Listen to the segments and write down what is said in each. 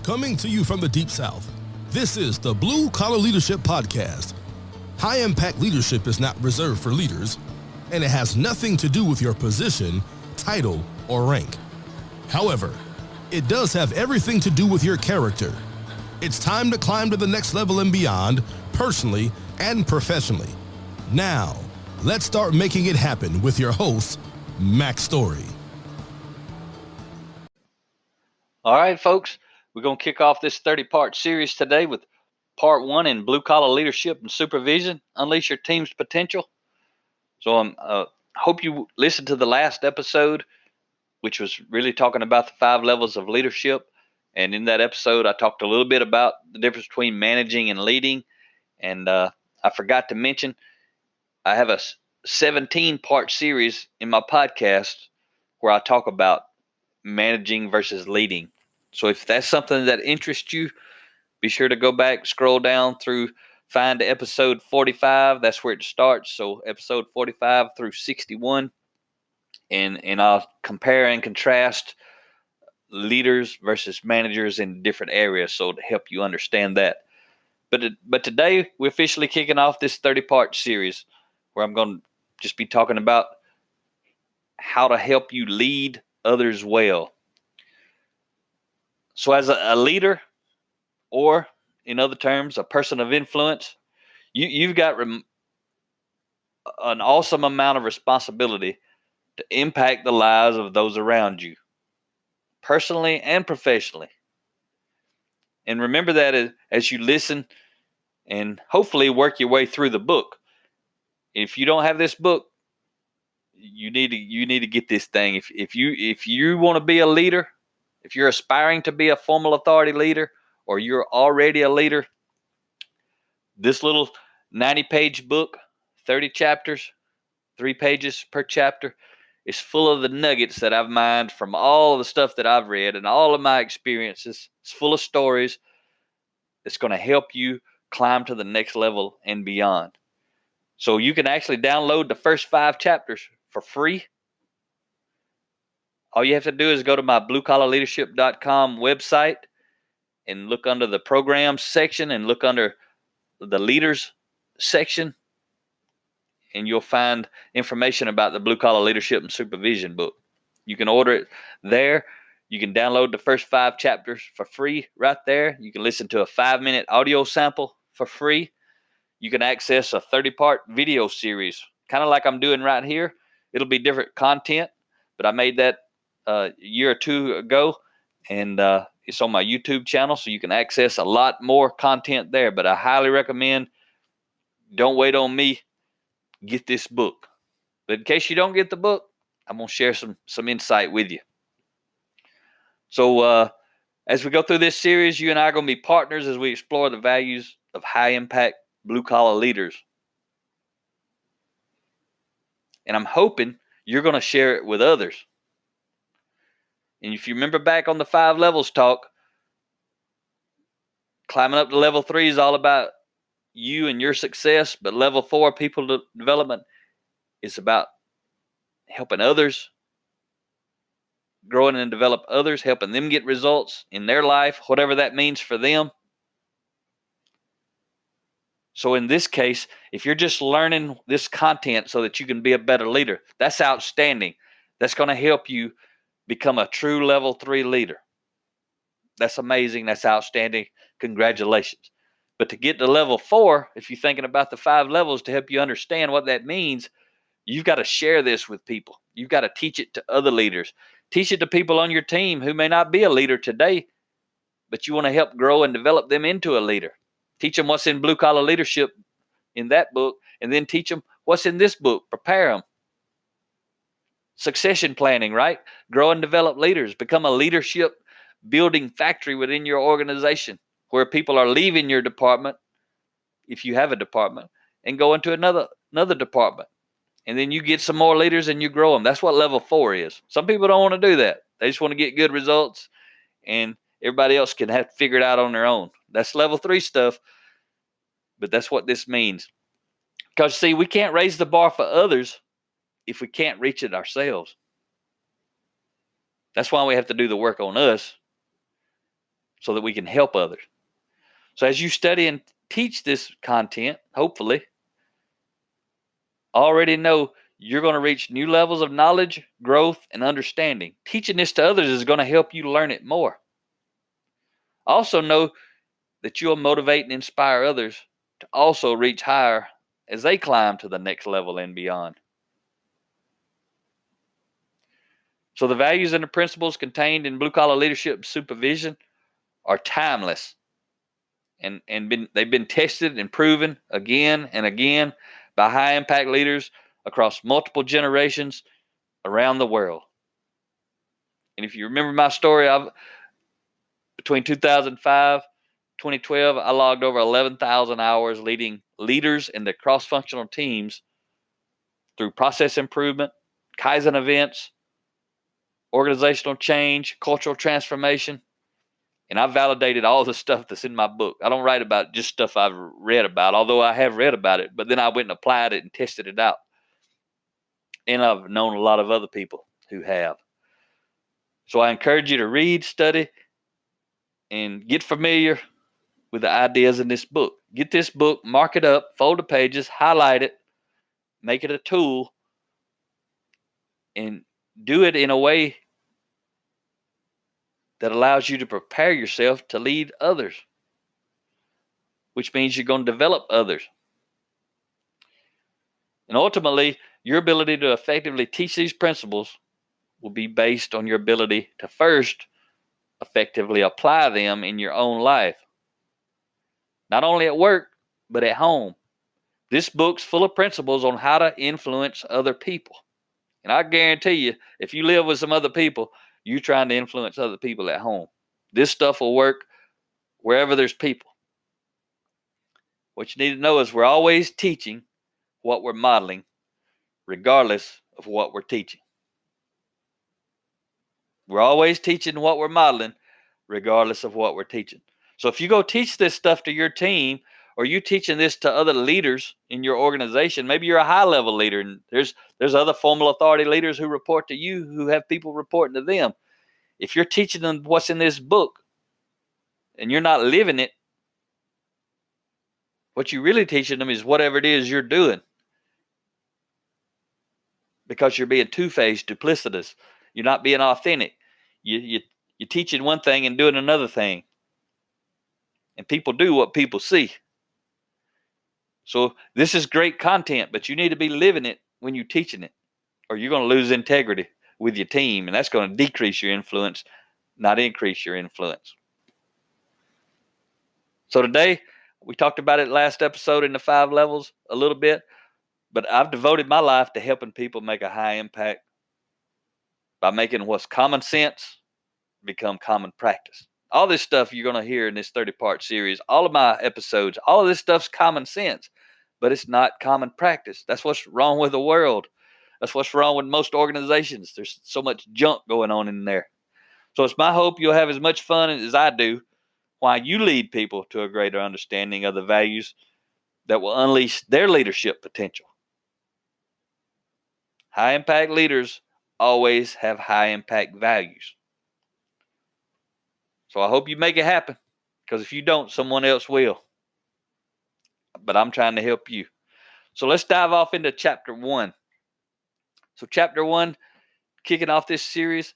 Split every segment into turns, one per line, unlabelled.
Coming to you from the Deep South, this is the Blue Collar Leadership Podcast. High-impact leadership is not reserved for leaders, and it has nothing to do with your position, title, or rank. However, it does have everything to do with your character. It's time to climb to the next level and beyond, personally and professionally. Now, let's start making it happen with your host, Mack Story.
All right, folks, we're going to kick off this 30-part series today with part 1 in blue collar leadership and supervision, unleash your team's potential. So I hope you listened to the last episode, which was really talking about the 5 levels of leadership. And in that episode, I talked a little bit about the difference between managing and leading. And I forgot to mention, I have a 17-part series in my podcast where I talk about managing versus leading. So if that's something that interests you, be sure to go back, scroll down through, find episode 45. That's where it starts. So episode 45 through 61. And I'll compare and contrast leaders versus managers in different areas, so to help you understand that. But today we're officially kicking off this 30-part series where I'm going to just be talking about how to help you lead others well. So as a leader, or in other terms, a person of influence, you've got an awesome amount of responsibility to impact the lives of those around you, personally and professionally. And remember that as you listen and hopefully work your way through the book. If you don't have this book, you need to get this thing. If you want to be a leader, if you're aspiring to be a formal authority leader, or you're already a leader, this little 90-page book, 30 chapters, 3 pages per chapter, is full of the nuggets that I've mined from all of the stuff that I've read and all of my experiences. It's full of stories that's going to help you climb to the next level and beyond. So you can actually download the first 5 chapters for free. All you have to do is go to my bluecollarleadership.com website and look under the programs section and look under the leaders section, and you'll find information about the blue collar leadership and supervision book. You can order it there. You can download the first 5 chapters for free right there. You can listen to a 5-minute audio sample for free. You can access a 30-part video series, kind of like I'm doing right here. It'll be different content, but I made that a year or 2 ago, and it's on my YouTube channel, so you can access a lot more content there. But I highly recommend, don't wait on me, get this book. But in case you don't get the book, I'm going to share some insight with you. So as we go through this series, you and I are going to be partners as we explore the values of high-impact blue-collar leaders. And I'm hoping you're going to share it with others. And if you remember back on the 5 levels talk, climbing up to level 3 is all about you and your success, but level 4, people development, is about helping others, growing and develop others, helping them get results in their life, whatever that means for them. So in this case, if you're just learning this content so that you can be a better leader, that's outstanding. That's going to help you become a true level 3 leader. That's amazing. That's outstanding. Congratulations. But to get to level 4, if you're thinking about the 5 levels, to help you understand what that means, you've got to share this with people. You've got to teach it to other leaders. Teach it to people on your team who may not be a leader today, but you want to help grow and develop them into a leader. Teach them what's in blue collar leadership in that book, and then teach them what's in this book. Prepare them. Succession planning, right? Grow and develop leaders. Become a leadership building factory within your organization where people are leaving your department, if you have a department, and go into another department. And then you get some more leaders and you grow them. That's what level 4 is. Some people don't want to do that. They just want to get good results, and everybody else can have to figure it out on their own. That's level 3 stuff, but that's what this means. Because, see, we can't raise the bar for others if we can't reach it ourselves. That's why we have to do the work on us. so that we can help others. So as you study and teach this content, hopefully, already know you're going to reach new levels of knowledge, growth, and understanding. Teaching this to others is going to help you learn it more. Also know that you'll motivate and inspire others to also reach higher as they climb to the next level and beyond. So the values and the principles contained in Blue Collar Leadership Supervision are timeless, and they've been tested and proven again and again by high impact leaders across multiple generations around the world. And if you remember my story, between 2005 2012, I logged over 11,000 hours leading leaders in the cross-functional teams through process improvement, Kaizen events, organizational change, cultural transformation. And I validated all the stuff that's in my book. I don't write about just stuff I've read about, although I have read about it, but then I went and applied it and tested it out. And I've known a lot of other people who have. So I encourage you to read, study, and get familiar with the ideas in this book. Get this book, mark it up, fold the pages, highlight it, make it a tool, and do it in a way that allows you to prepare yourself to lead others, which means you're going to develop others. And ultimately, your ability to effectively teach these principles will be based on your ability to first effectively apply them in your own life. Not only at work, but at home. This book's full of principles on how to influence other people. And I guarantee you, if you live with some other people, you're trying to influence other people at home. This stuff will work wherever there's people. What you need to know is we're always teaching what we're modeling, regardless of what we're teaching. We're always teaching what we're modeling, regardless of what we're teaching. So if you go teach this stuff to your team, or you teaching this to other leaders in your organization, maybe you're a high-level leader, and there's other formal authority leaders who report to you, who have people reporting to them. If you're teaching them what's in this book, and you're not living it, what you're really teaching them is whatever it is you're doing. Because you're being two-faced, duplicitous. You're not being authentic. You're teaching one thing and doing another thing. And people do what people see. So this is great content, but you need to be living it when you're teaching it, or you're going to lose integrity with your team, and that's going to decrease your influence, not increase your influence. So today, we talked about it last episode in the 5 levels a little bit, but I've devoted my life to helping people make a high impact by making what's common sense become common practice. All this stuff you're going to hear in this 30-part series, all of my episodes, all of this stuff's common sense, but it's not common practice. That's what's wrong with the world. That's what's wrong with most organizations. There's so much junk going on in there. So it's my hope you'll have as much fun as I do while you lead people to a greater understanding of the values that will unleash their leadership potential. High impact leaders always have high impact values. So I hope you make it happen, because if you don't, someone else will. But I'm trying to help you. So let's dive off into chapter 1. So chapter 1, kicking off this series,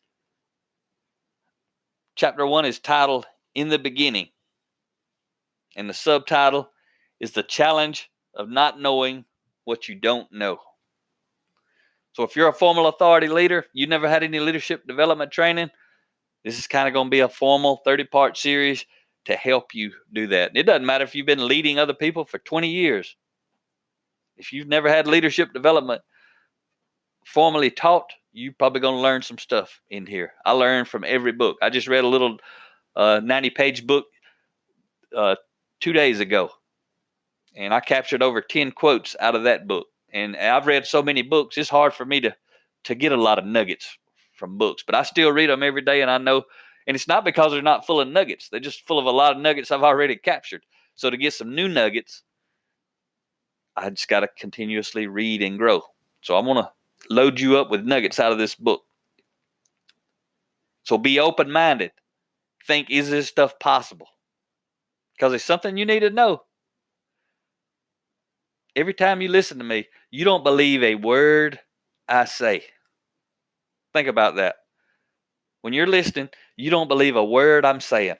chapter 1 is titled In the Beginning. And the subtitle is The Challenge of Not Knowing What You Don't Know. So if you're a formal authority leader, you never had any leadership development training, this is kind of going to be a formal 30-part series to help you do that. It doesn't matter if you've been leading other people for 20 years. If you've never had leadership development formally taught, you're probably going to learn some stuff in here. I learned from every book. I just read a little 90-page book 2 days ago, and I captured over 10 quotes out of that book. And I've read so many books, it's hard for me to get a lot of nuggets from books, but I still read them every day, and I know, and it's not because they're not full of nuggets. They're just full of a lot of nuggets I've already captured. So to get some new nuggets, I just got to continuously read and grow. So I'm going to load you up with nuggets out of this book. So be open-minded. think, is this stuff possible? Because it's something you need to know. Every time you listen to me, you don't believe a word I say. Think about that. When you're listening, you don't believe a word I'm saying.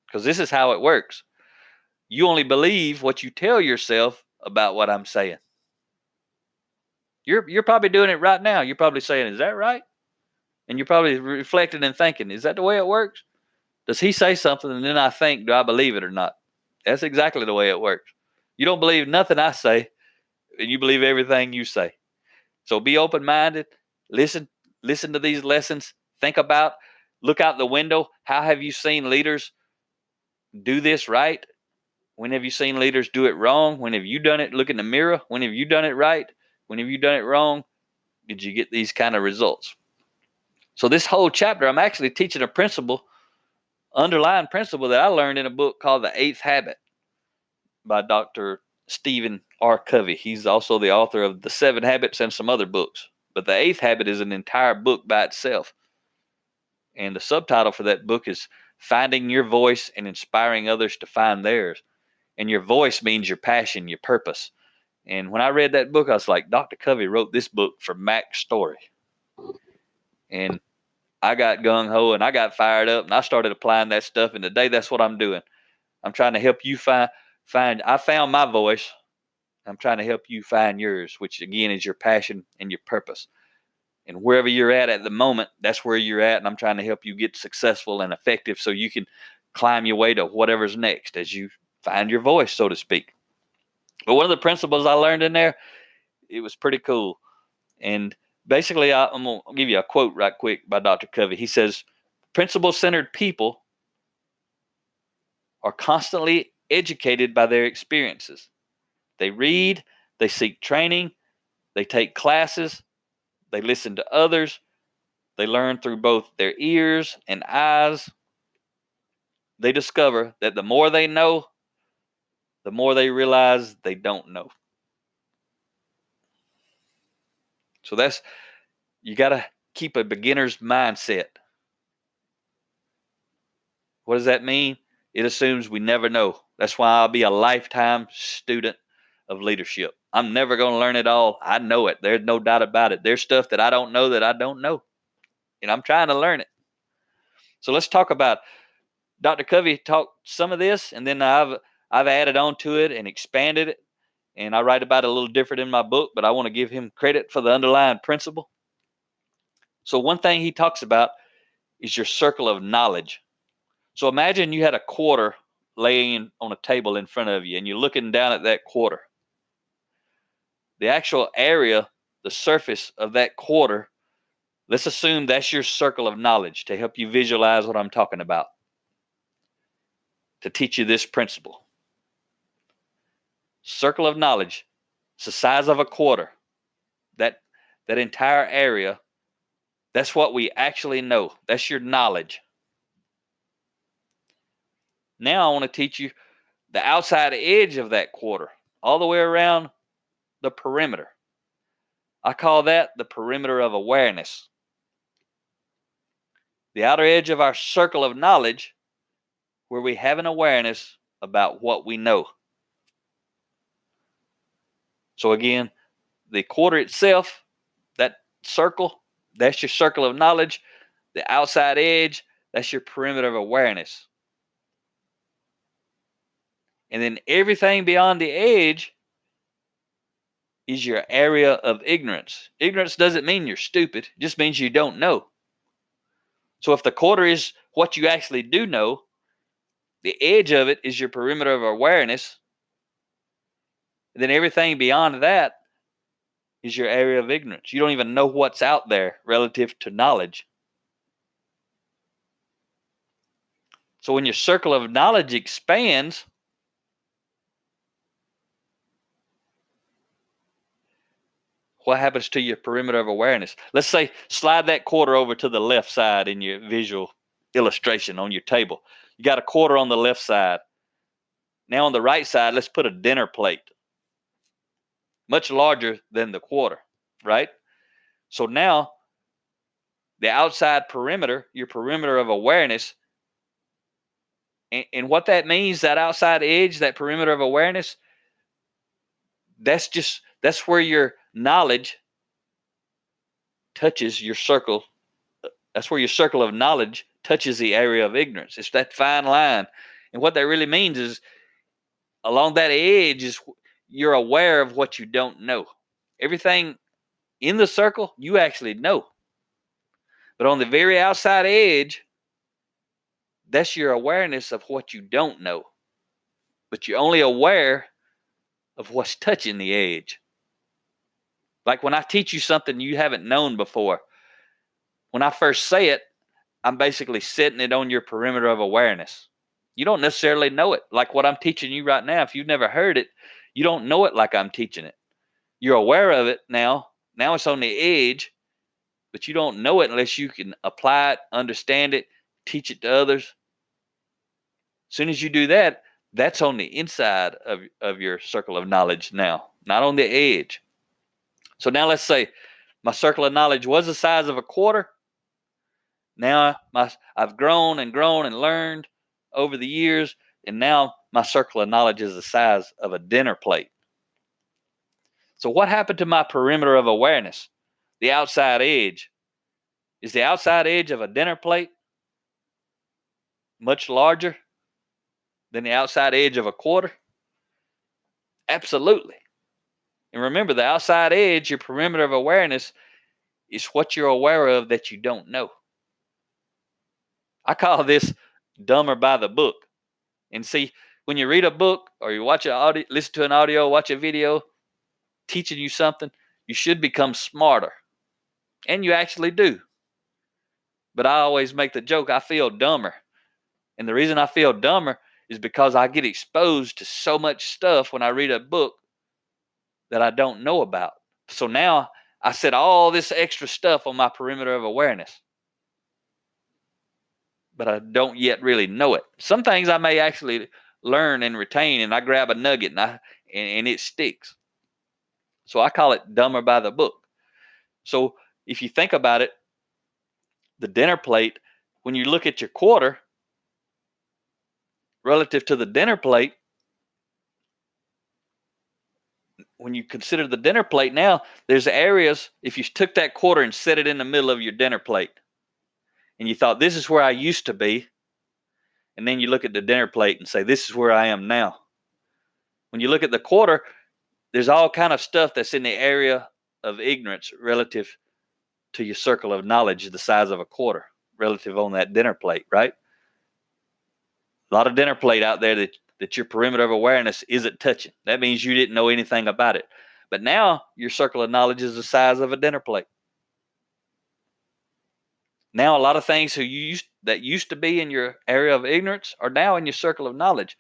Because this is how it works. You only believe what you tell yourself about what I'm saying. You're probably doing it right now. You're probably saying, is that right? And you're probably reflecting and thinking, is that the way it works? Does he say something and then I think, do I believe it or not? That's exactly the way it works. You don't believe nothing I say, and you believe everything you say. So be open-minded. Listen to these lessons. Think about, look out the window. How have you seen leaders do this right? When have you seen leaders do it wrong? When have you done it? Look in the mirror. When have you done it right? When have you done it wrong? Did you get these kind of results? So this whole chapter, I'm actually teaching a principle, underlying principle that I learned in a book called The Eighth Habit by Dr. Stephen R. Covey. He's also the author of The 7 Habits and some other books. But The Eighth Habit is an entire book by itself. And the subtitle for that book is Finding Your Voice and Inspiring Others to Find Theirs. And your voice means your passion, your purpose. And when I read that book, I was like, Dr. Covey wrote this book for Mack's story. And I got gung-ho and I got fired up and I started applying that stuff. And today, that's what I'm doing. I'm trying to help you find. I found my voice. I'm trying to help you find yours, which again is your passion and your purpose. And wherever you're at the moment, that's where you're at. And I'm trying to help you get successful and effective so you can climb your way to whatever's next as you find your voice, so to speak. But one of the principles I learned in there, it was pretty cool. And basically, I'm going to give you a quote right quick by Dr. Covey. He says, principle-centered people are constantly educated by their experiences. They read, they seek training, they take classes, they listen to others, they learn through both their ears and eyes. They discover that the more they know, the more they realize they don't know. So you got to keep a beginner's mindset. What does that mean? It assumes we never know. That's why I'll be a lifetime student of leadership. I'm never going to learn it all. I know it. There's no doubt about it. There's stuff that I don't know that I don't know. And I'm trying to learn it. So let's talk about Dr. Covey talked some of this, and then I've added on to it and expanded it. And I write about it a little different in my book, but I want to give him credit for the underlying principle. So one thing he talks about is your circle of knowledge. So imagine you had a quarter laying on a table in front of you, and you're looking down at that quarter. The actual area, the surface of that quarter, let's assume that's your circle of knowledge to help you visualize what I'm talking about, to teach you this principle. Circle of knowledge, it's the size of a quarter. That entire area, that's what we actually know. That's your knowledge. Now I want to teach you the outside edge of that quarter, all the way around the perimeter. I call that the perimeter of awareness. The outer edge of our circle of knowledge, where we have an awareness about what we know. So again, the quarter itself, that circle, that's your circle of knowledge. The outside edge, that's your perimeter of awareness. And then everything beyond the edge is your area of ignorance. Ignorance doesn't mean you're stupid. It just means you don't know. So if the quarter is what you actually do know, the edge of it is your perimeter of awareness. And then everything beyond that is your area of ignorance. You don't even know what's out there relative to knowledge. So when your circle of knowledge expands, what happens to your perimeter of awareness? Let's say slide that quarter over to the left side in your visual illustration on your table. You got a quarter on the left side. Now on the right side, let's put a dinner plate. Much larger than the quarter, right? So now the outside perimeter, your perimeter of awareness. And what that means, that outside edge, that perimeter of awareness, that's where your knowledge touches your circle. That's where your circle of knowledge touches the area of ignorance. It's that fine line. And what that really means is along that edge is you're aware of what you don't know. Everything in the circle, you actually know. But on the very outside edge, that's your awareness of what you don't know. But you're only aware of what's touching the edge. Like when I teach you something you haven't known before, when I first say it, I'm basically setting it on your perimeter of awareness. You don't necessarily know it. Like what I'm teaching you right now, if you've never heard it, you don't know it like I'm teaching it. You're aware of it now. Now it's on the edge, but you don't know it unless you can apply it, understand it, teach it to others. As soon as you do that, that's on the inside of your circle of knowledge now, not on the edge. So now let's say my circle of knowledge was the size of a quarter. Now I've grown and learned over the years, and now my circle of knowledge is the size of a dinner plate. So what happened to my perimeter of awareness? The outside edge. Is the outside edge of a dinner plate much larger than the outside edge of a quarter? Absolutely. And remember, the outside edge, your perimeter of awareness, is what you're aware of that you don't know. I call this dumber by the book. And see, when you read a book or you watch listen to an audio, watch a video teaching you something, you should become smarter. And you actually do. But I always make the joke, I feel dumber. And the reason I feel dumber is because I get exposed to so much stuff when I read a book that I don't know about. So now I set all this extra stuff on my perimeter of awareness, but I don't yet really know it. Some things I may actually learn and retain, and I grab a nugget and it sticks. So I call it dumber by the book. So if you think about it, the dinner plate, when you look at your quarter relative to the dinner plate, when you consider the dinner plate now, there's areas, if you took that quarter and set it in the middle of your dinner plate, and you thought, this is where I used to be, and then you look at the dinner plate and say, this is where I am now. When you look at the quarter, there's all kind of stuff that's in the area of ignorance relative to your circle of knowledge, the size of a quarter, relative on that dinner plate, right? A lot of dinner plate out there that your perimeter of awareness isn't touching. That means you didn't know anything about it. But now your circle of knowledge is the size of a dinner plate. Now a lot of things that used to be in your area of ignorance are now in your circle of knowledge.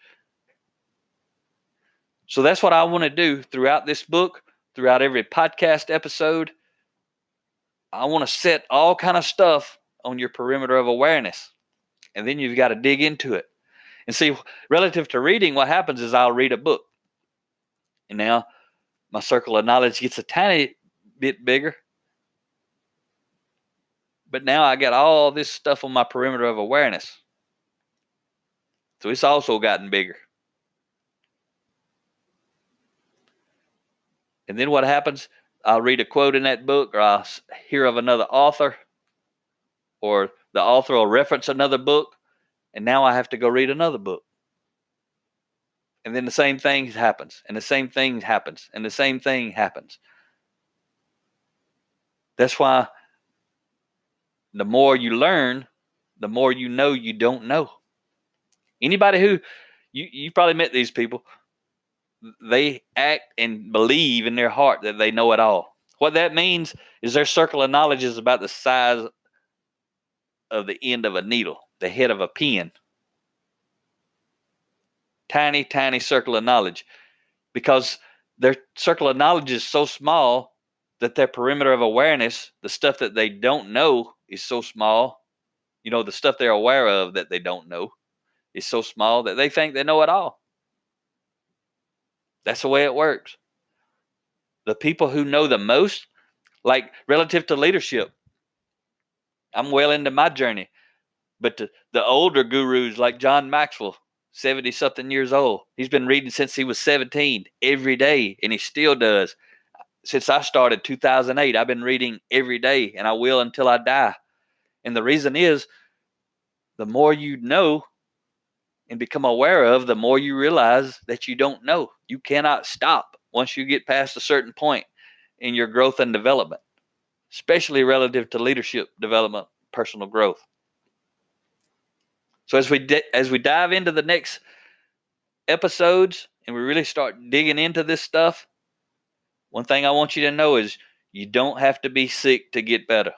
So that's what I want to do throughout this book, throughout every podcast episode. I want to set all kind of stuff on your perimeter of awareness. And then you've got to dig into it. And see, relative to reading, what happens is I'll read a book. And now my circle of knowledge gets a tiny bit bigger. But now I got all this stuff on my perimeter of awareness. So it's also gotten bigger. And then what happens? I'll read a quote in that book, or I'll hear of another author, or the author will reference another book, and now I have to go read another book. And then the same thing happens, and the same thing happens, and the same thing happens. That's why the more you learn, the more you know you don't know. Anybody who, you probably met these people, they act and believe in their heart that they know it all. What that means is their circle of knowledge is about the size of the end of a needle, the head of a pin. Tiny, tiny circle of knowledge, because their circle of knowledge is so small that their perimeter of awareness, the stuff that they don't know, is so small. You know, the stuff they're aware of that they don't know is so small that they think they know it all. That's the way it works. The people who know the most, like relative to leadership, I'm well into my journey. But the older gurus like John Maxwell, 70-something years old, he's been reading since he was 17 every day, and he still does. Since I started 2008, I've been reading every day, and I will until I die. And the reason is, the more you know and become aware of, the more you realize that you don't know. You cannot stop once you get past a certain point in your growth and development, especially relative to leadership development, personal growth. So as we dive into the next episodes and we really start digging into this stuff, one thing I want you to know is you don't have to be sick to get better.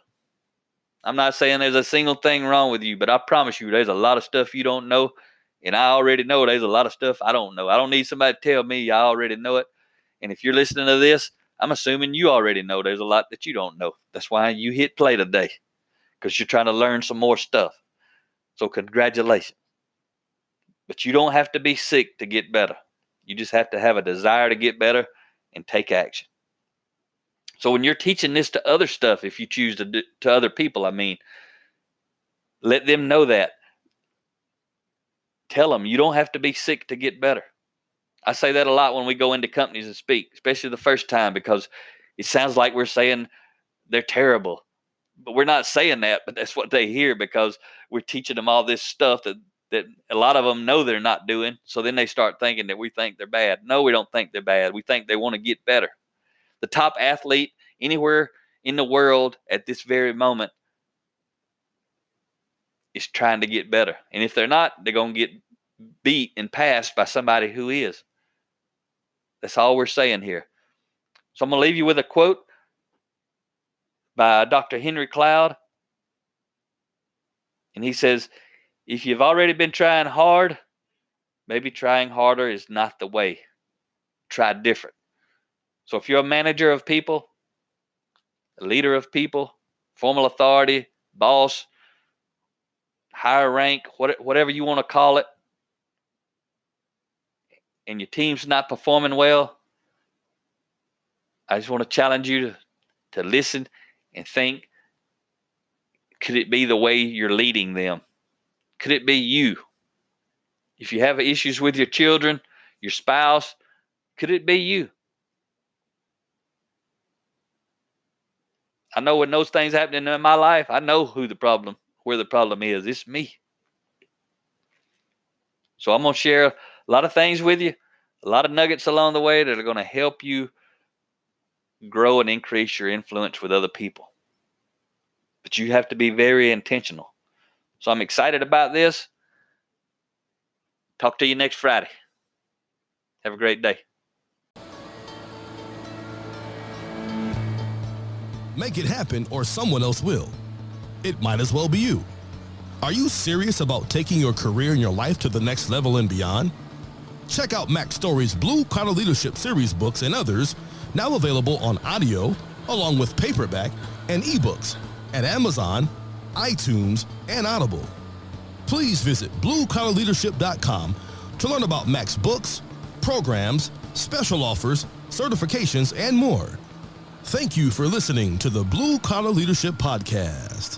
I'm not saying there's a single thing wrong with you, but I promise you there's a lot of stuff you don't know, and I already know there's a lot of stuff I don't know. I don't need somebody to tell me. I already know it. And if you're listening to this, I'm assuming you already know there's a lot that you don't know. That's why you hit play today, because you're trying to learn some more stuff. So congratulations. But you don't have to be sick to get better. You just have to have a desire to get better and take action. So when you're teaching this to other stuff, if you choose to other people, let them know that. Tell them you don't have to be sick to get better. I say that a lot when we go into companies and speak, especially the first time, because it sounds like we're saying they're terrible. But we're not saying that, but that's what they hear, because we're teaching them all this stuff that a lot of them know they're not doing. So then they start thinking that we think they're bad. No, we don't think they're bad. We think they want to get better. The top athlete anywhere in the world at this very moment is trying to get better. And if they're not, they're going to get beat and passed by somebody who is. That's all we're saying here. So I'm going to leave you with a quote by Dr. Henry Cloud. And he says, if you've already been trying hard, maybe trying harder is not the way. Try different. So if you're a manager of people, a leader of people, formal authority, boss, higher rank, whatever you want to call it, and your team's not performing well, I just want to challenge you to listen and think, could it be the way you're leading them? Could it be you? If you have issues with your children, your spouse, could it be you? I know when those things happening in my life, I know where the problem is. It's me. So I'm going to share a lot of things with you, a lot of nuggets along the way that are going to help you grow and increase your influence with other people. But you have to be very intentional. So I'm excited about this. Talk to you next Friday. Have a great day.
Make it happen or someone else will. It might as well be you. Are you serious about taking your career and your life to the next level and beyond? Check out Mack Story's Blue Collar Leadership Series books and others, now available on audio, along with paperback and ebooks at Amazon, iTunes, and Audible. Please visit bluecollarleadership.com to learn about Mack's books, programs, special offers, certifications, and more. Thank you for listening to the Blue Collar Leadership Podcast.